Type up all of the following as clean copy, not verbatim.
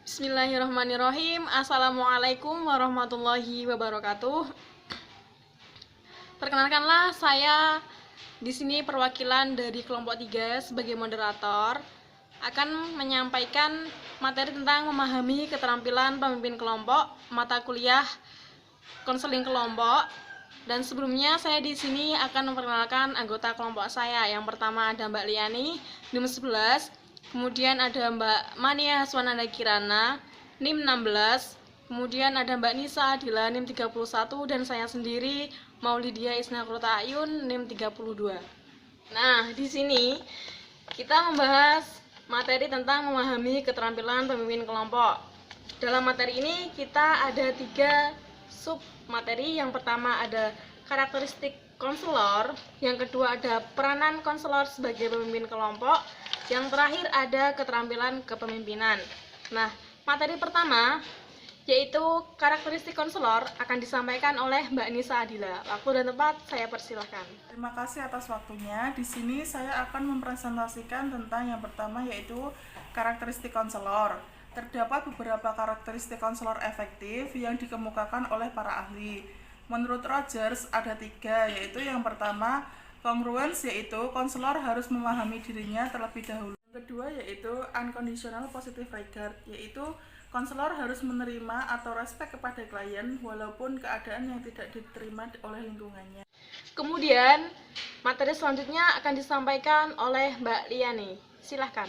Bismillahirrahmanirrahim. Assalamualaikum warahmatullahi wabarakatuh. Perkenalkanlah, saya di sini perwakilan dari kelompok 3 sebagai moderator akan menyampaikan materi tentang memahami keterampilan pemimpin kelompok mata kuliah konseling kelompok. Dan sebelumnya saya di sini akan memperkenalkan anggota kelompok saya. Yang pertama ada Mbak Liani, NIM 11. Kemudian ada Mbak Mania Swananda Kirana, NIM 16. Kemudian ada Mbak Nisa Adila, NIM 31. Dan saya sendiri, Maulidia Isnakrota Ayun, NIM 32. Nah, di sini kita membahas materi tentang memahami keterampilan pemimpin kelompok. Dalam materi ini kita ada 3 sub materi. Yang pertama ada karakteristik konselor, yang kedua ada peranan konselor sebagai pemimpin kelompok, yang terakhir ada keterampilan kepemimpinan. Nah, materi pertama yaitu karakteristik konselor akan disampaikan oleh Mbak Nisa Adila. Waktu dan tempat saya persilahkan. Terima kasih atas waktunya. Di sini saya akan mempresentasikan tentang yang pertama yaitu karakteristik konselor. Terdapat beberapa karakteristik konselor efektif yang dikemukakan oleh para ahli. Menurut Rogers ada 3, yaitu yang pertama congruence, yaitu konselor harus memahami dirinya terlebih dahulu. Yang kedua yaitu unconditional positive regard, yaitu konselor harus menerima atau respect kepada klien walaupun keadaan yang tidak diterima oleh lingkungannya. Kemudian materi selanjutnya akan disampaikan oleh Mbak Liani. Silahkan.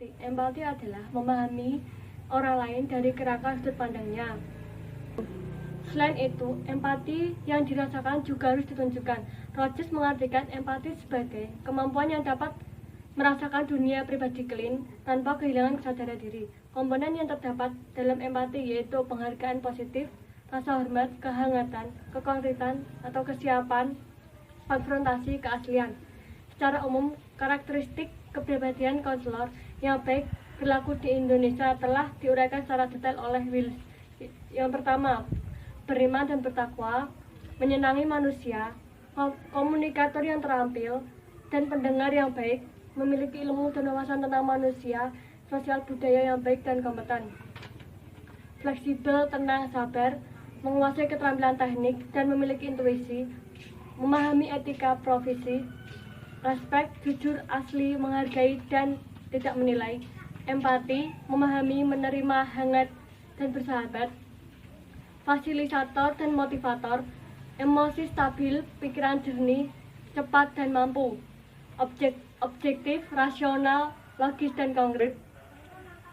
Empati adalah memahami orang lain dari kerangka sudut pandangnya. Selain itu, empati yang dirasakan juga harus ditunjukkan. Rogers mengartikan empati sebagai kemampuan yang dapat merasakan dunia pribadi clean tanpa kehilangan kesadaran diri. Komponen yang terdapat dalam empati yaitu penghargaan positif, rasa hormat, kehangatan, kekonkretan, atau kesiapan konfrontasi keaslian. Secara umum, karakteristik kepribadian konselor yang baik berlaku di Indonesia telah diuraikan secara detail oleh Wills. Yang pertama, beriman dan bertakwa, menyenangi manusia, komunikator yang terampil, dan pendengar yang baik, memiliki ilmu dan wawasan tentang manusia, sosial budaya yang baik dan kompeten, fleksibel, tenang, sabar, menguasai keterampilan teknik, dan memiliki intuisi, memahami etika profesi, respek, jujur, asli, menghargai, dan tidak menilai, empati, memahami, menerima, hangat, dan bersahabat, fasilitator dan motivator, emosi stabil, pikiran jernih, cepat dan mampu, objektif, rasional, logis dan konkret,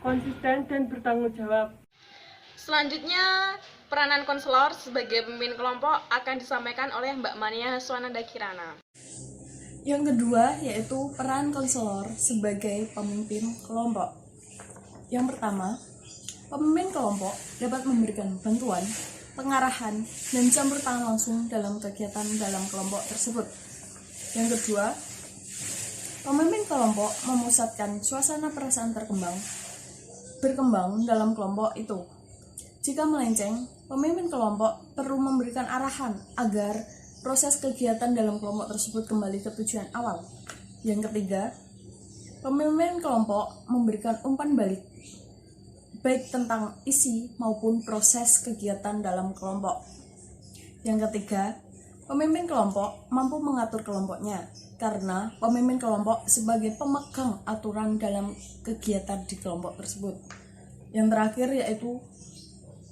konsisten dan bertanggung jawab. Selanjutnya, peranan konselor sebagai pemimpin kelompok akan disampaikan oleh Mbak Mania Swananda Kirana. Yang kedua yaitu peran konselor sebagai pemimpin kelompok. Yang pertama, pemimpin kelompok dapat memberikan bantuan, pengarahan, dan campur tangan langsung dalam kegiatan dalam kelompok tersebut. Yang kedua, pemimpin kelompok memusatkan suasana perasaan berkembang dalam kelompok itu. Jika melenceng, pemimpin kelompok perlu memberikan arahan agar proses kegiatan dalam kelompok tersebut kembali ke tujuan awal. Yang ketiga, pemimpin kelompok memberikan umpan balik, baik tentang isi maupun proses kegiatan dalam kelompok. Yang ketiga, pemimpin kelompok mampu mengatur kelompoknya, karena pemimpin kelompok sebagai pemegang aturan dalam kegiatan di kelompok tersebut. Yang terakhir yaitu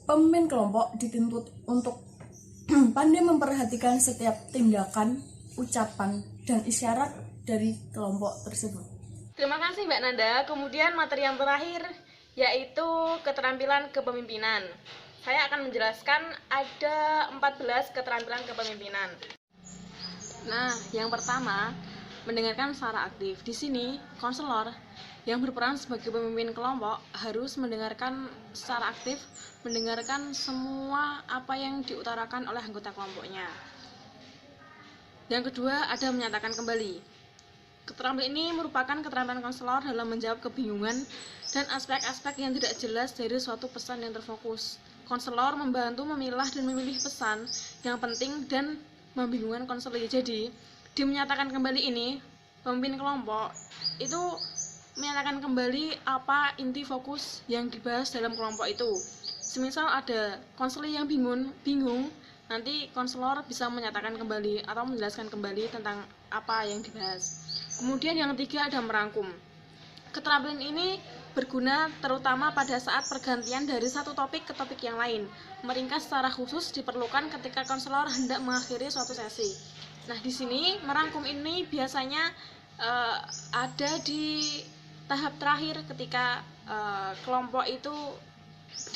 pemimpin kelompok dituntut untuk pandai memperhatikan setiap tindakan, ucapan, dan isyarat dari kelompok tersebut. Terima kasih Mbak Nanda. Kemudian materi yang terakhir yaitu keterampilan kepemimpinan. Saya akan menjelaskan ada 14 keterampilan kepemimpinan. Nah, yang pertama, mendengarkan secara aktif. Di sini, konselor yang berperan sebagai pemimpin kelompok harus mendengarkan secara aktif, mendengarkan semua apa yang diutarakan oleh anggota kelompoknya. Yang kedua, ada menyatakan kembali. Keterampilan ini merupakan keterampilan konselor dalam menjawab kebingungan dan aspek-aspek yang tidak jelas dari suatu pesan yang terfokus. Konselor membantu memilah dan memilih pesan yang penting dan membingungkan konselor. Jadi, di menyatakan kembali ini, pemimpin kelompok itu menyatakan kembali apa inti fokus yang dibahas dalam kelompok itu. Semisal ada konselor yang bingung, nanti konselor bisa menyatakan kembali atau menjelaskan kembali tentang apa yang dibahas. Kemudian yang ketiga ada merangkum. Keterampilan ini berguna terutama pada saat pergantian dari satu topik ke topik yang lain. Meringkas secara khusus diperlukan ketika konselor hendak mengakhiri suatu sesi. Nah, di sini merangkum ini biasanya ada di tahap terakhir ketika kelompok itu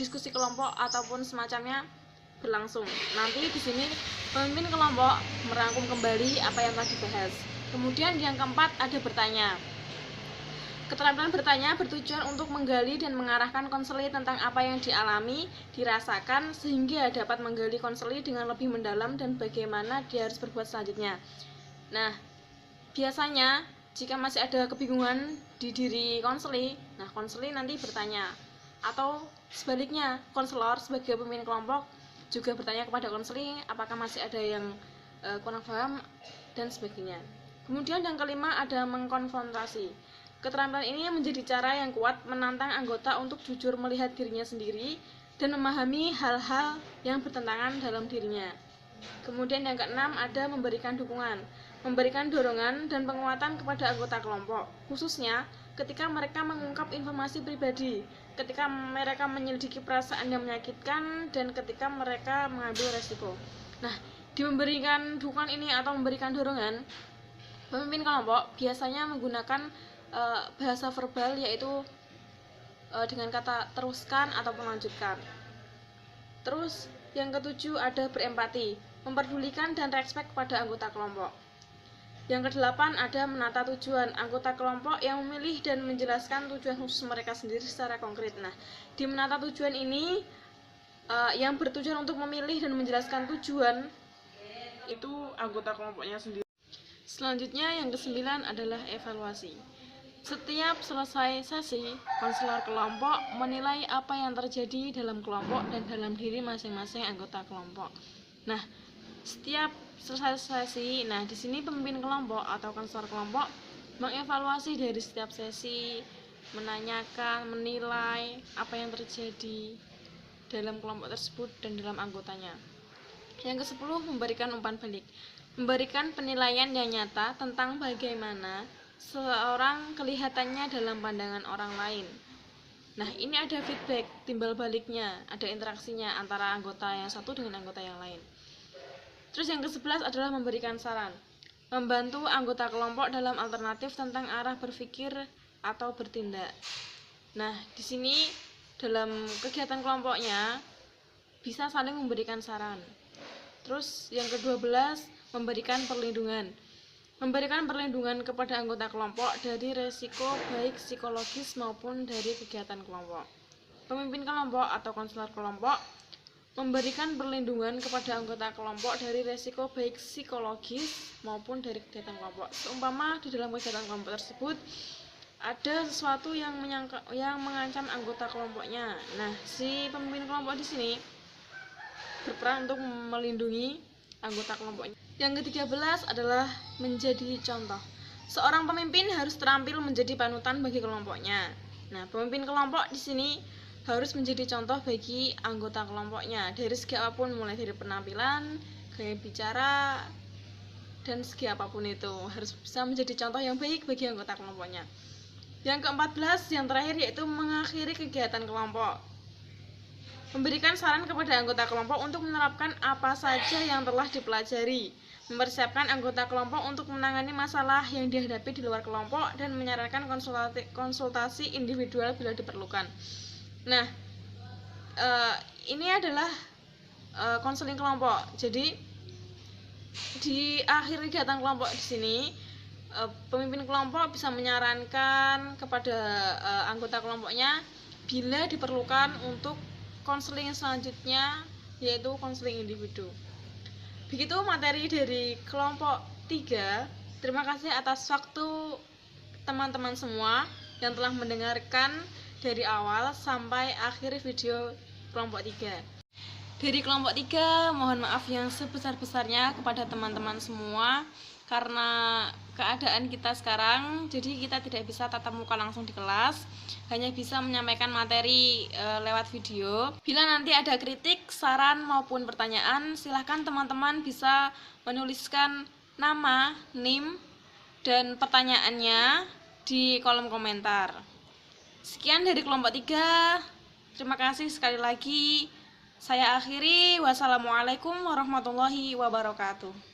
diskusi kelompok ataupun semacamnya berlangsung. Nanti di sini pemimpin kelompok merangkum kembali apa yang telah dibahas. Kemudian yang keempat ada bertanya. Keterampilan bertanya bertujuan untuk menggali dan mengarahkan konseli tentang apa yang dialami, dirasakan, sehingga dapat menggali konseli dengan lebih mendalam dan bagaimana dia harus berbuat selanjutnya. Nah, biasanya jika masih ada kebingungan di diri konseli, nah konseli nanti bertanya. Atau sebaliknya, konselor sebagai pemimpin kelompok juga bertanya kepada konseli apakah masih ada yang kurang paham dan sebagainya. Kemudian yang kelima ada mengkonfrontasi. Keterampilan ini menjadi cara yang kuat menantang anggota untuk jujur melihat dirinya sendiri dan memahami hal-hal yang bertentangan dalam dirinya. Kemudian yang keenam ada memberikan dukungan, memberikan dorongan dan penguatan kepada anggota kelompok, khususnya ketika mereka mengungkap informasi pribadi, ketika mereka menyelidiki perasaan yang menyakitkan, dan ketika mereka mengambil resiko. Nah, di memberikan dukungan ini atau memberikan dorongan, pemimpin kelompok biasanya menggunakan bahasa verbal, yaitu dengan kata teruskan ataupun lanjutkan. Terus yang ketujuh ada berempati, memperdulikan dan respek kepada anggota kelompok. Yang kedelapan ada menata tujuan, anggota kelompok yang memilih dan menjelaskan tujuan khusus mereka sendiri secara konkret. Nah, di menata tujuan ini yang bertujuan untuk memilih dan menjelaskan tujuan Itu anggota kelompoknya sendiri. Selanjutnya yang kesembilan adalah evaluasi. Setiap selesai sesi, konselor kelompok menilai apa yang terjadi dalam kelompok dan dalam diri masing-masing anggota kelompok. Nah, setiap selesai sesi, nah di sini pemimpin kelompok atau konselor kelompok mengevaluasi dari setiap sesi, menanyakan, menilai apa yang terjadi dalam kelompok tersebut dan dalam anggotanya. Yang ke-10 memberikan umpan balik. Memberikan penilaian yang nyata tentang bagaimana seorang kelihatannya dalam pandangan orang lain. Nah, ini ada feedback, timbal baliknya, ada interaksinya antara anggota yang satu dengan anggota yang lain. Terus yang ke-11 adalah memberikan saran. Membantu anggota kelompok dalam alternatif tentang arah berpikir atau bertindak. Nah, di sini dalam kegiatan kelompoknya bisa saling memberikan saran. Terus yang ke-12 memberikan perlindungan. Memberikan perlindungan kepada anggota kelompok dari resiko baik psikologis maupun dari kegiatan kelompok. Pemimpin kelompok atau konselor kelompok memberikan perlindungan kepada anggota kelompok dari resiko baik psikologis maupun dari kegiatan kelompok. Seumpama di dalam kegiatan kelompok tersebut ada sesuatu yang mengancam anggota kelompoknya. Nah, si pemimpin kelompok di sini berperan untuk melindungi anggota kelompoknya. Yang ke-13 adalah menjadi contoh. Seorang pemimpin harus terampil menjadi panutan bagi kelompoknya. Nah, pemimpin kelompok di sini harus menjadi contoh bagi anggota kelompoknya dari segi apapun, mulai dari penampilan, gaya bicara, dan segi apapun itu harus bisa menjadi contoh yang baik bagi anggota kelompoknya. Yang ke-14 yang terakhir yaitu mengakhiri kegiatan kelompok. Memberikan saran kepada anggota kelompok untuk menerapkan apa saja yang telah dipelajari, mempersiapkan anggota kelompok untuk menangani masalah yang dihadapi di luar kelompok, dan menyarankan konsultasi individual bila diperlukan. Nah, ini adalah konseling kelompok. Jadi di akhir kegiatan kelompok di sini pemimpin kelompok bisa menyarankan kepada anggota kelompoknya bila diperlukan untuk konseling selanjutnya, yaitu konseling individu. Begitu materi dari kelompok 3. Terima kasih atas waktu teman-teman semua yang telah mendengarkan dari awal sampai akhir video kelompok 3. Dari kelompok 3, mohon maaf yang sebesar-besarnya kepada teman-teman semua karena keadaan kita sekarang, jadi kita tidak bisa tatap muka langsung di kelas, hanya bisa menyampaikan materi lewat video. Bila nanti ada kritik, saran maupun pertanyaan, silahkan teman-teman bisa menuliskan nama, NIM, dan pertanyaannya di kolom komentar. Sekian dari kelompok 3. Terima kasih sekali lagi. Saya akhiri. Wassalamualaikum warahmatullahi wabarakatuh.